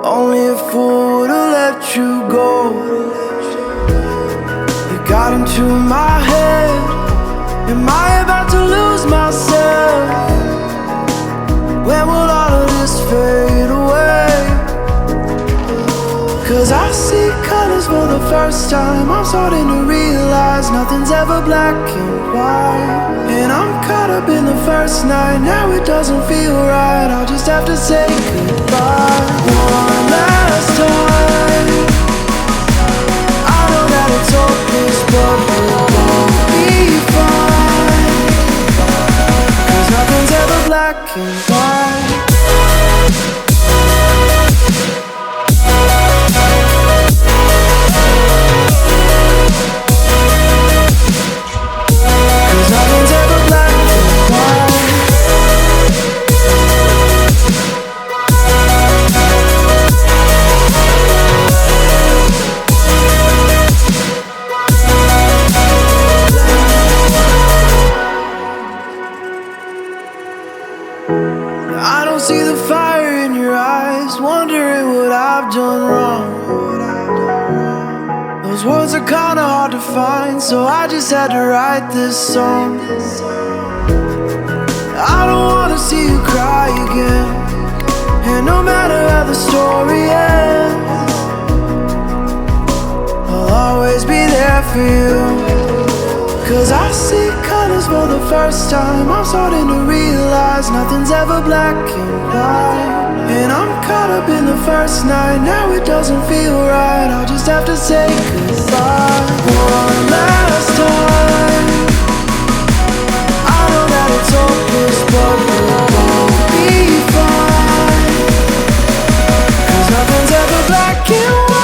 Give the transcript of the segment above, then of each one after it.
Only a fool would've let you go. You got into my head. Am I about to lose myself? When will all of this fade away? 'Cause I see colors for the first time. I'm starting to realize nothing's ever black and white. And I'm caught up in the first night. Now it doesn't feel right. I'll just have to say goodbye one last time. I know that it's hopeless, but we'll both be fine. 'Cause nothing's ever black and white. I don't see the fire in your eyes, wondering what I've done wrong. Those words are kinda hard to find, so I just had to write this song. I don't wanna see you cry again, and no matter how the story ends, I'll always be there for you. 'Cause I see colors for the first time. I'm starting to realize nothing's ever black and white. And I'm caught up in the first night. Now it doesn't feel right. I'll just have to say goodbye one last time. I know that it's hopeless, but we'll both be fine. 'Cause nothing's ever black and white.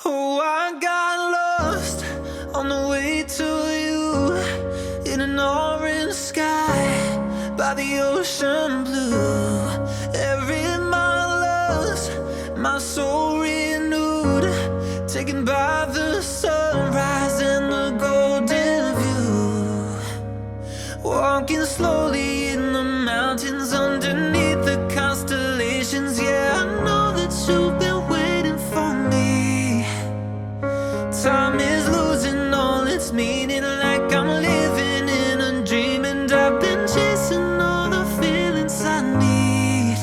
Oh, I got lost on the way to you in an orange sky by the ocean blue. Every mile lost, my soul renewed, taken by the sunrise and the golden view. Walking slowly in the mountains underneath the constellations. Yeah, I know that you've been waiting for me. Time is losing all its meaning, like I'm living in a dream, and I've been chasing all the feelings I need.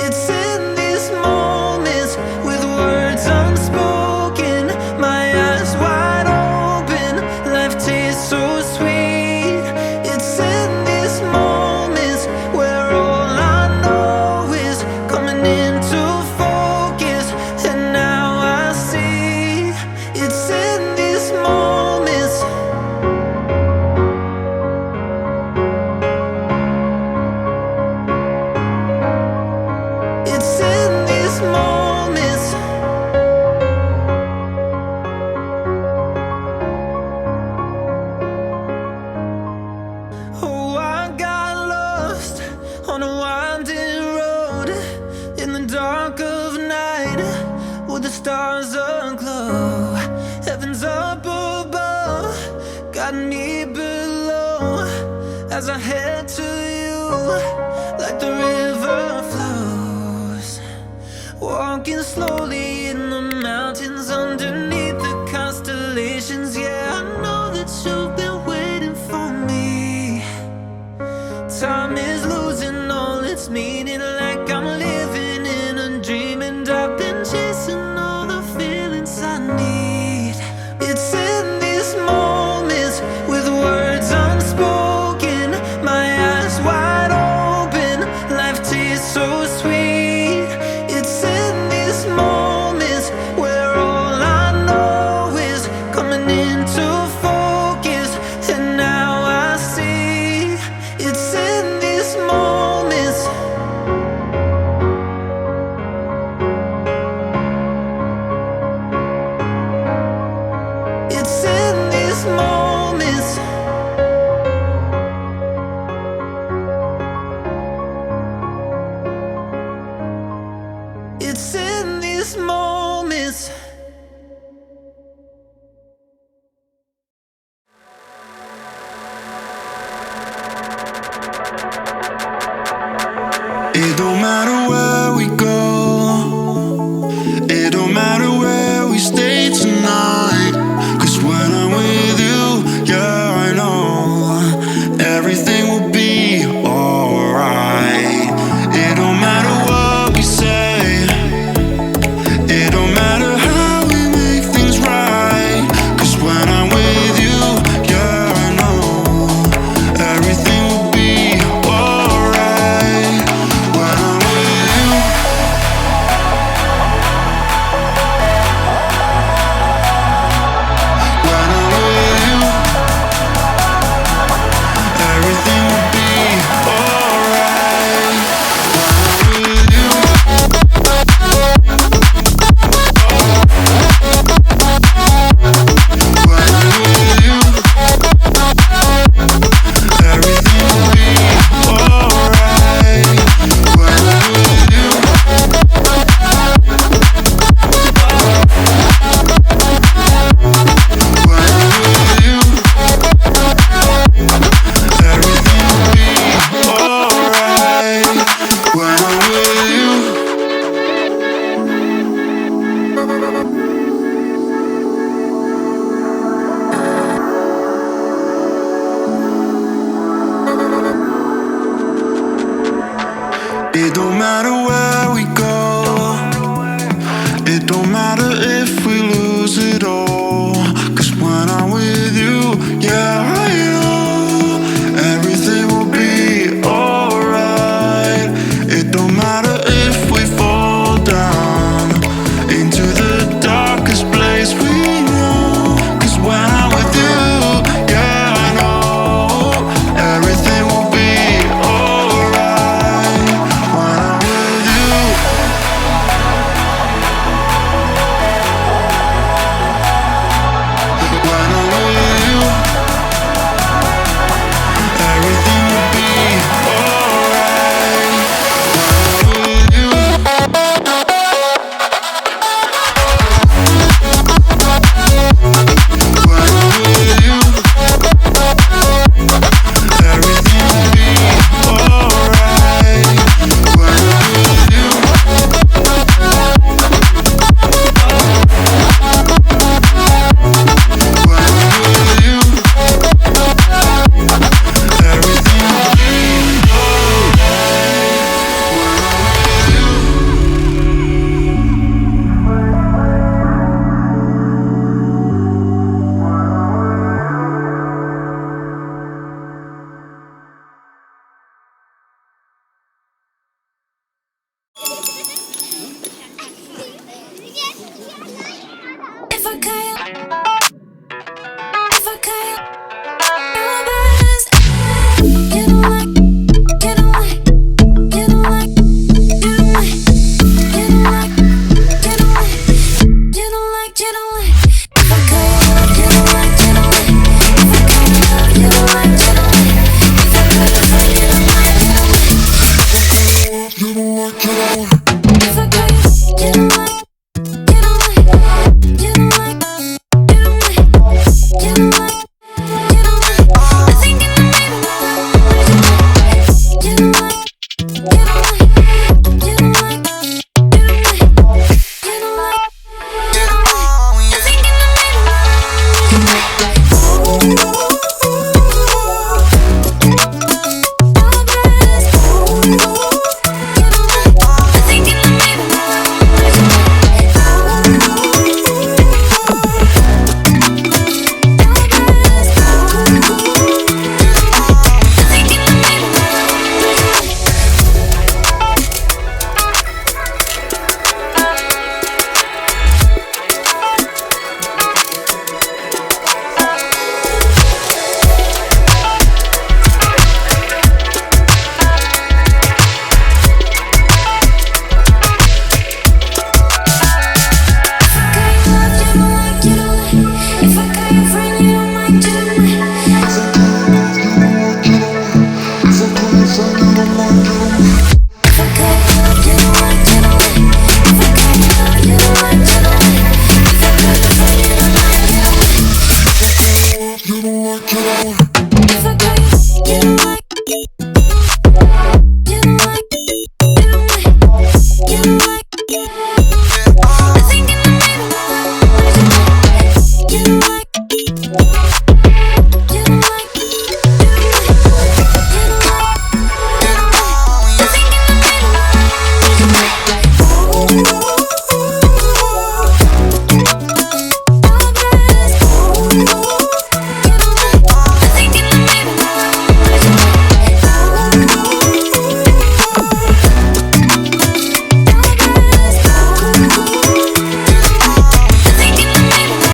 It's in these moments with words unspoken, my eyes wide open, life tastes so sweet. It's in these moments where all I know is coming into focus, and now I see. It's in these moments. It's in these moments. Oh, I got lost on a winding road in the dark of night, with the stars aglow. Heaven's up above, got me below, as I head to you like the river flows. Walking slowly in the mountains underneath the constellations. Yeah, I know that you've been waiting for me. Time is losing all its meaning, like I'm living in a dream, and I've been chasing all the feelings I need. It's in these moments with words unspoken, my eyes wide open, life tastes so sweet. It's in It's in these moments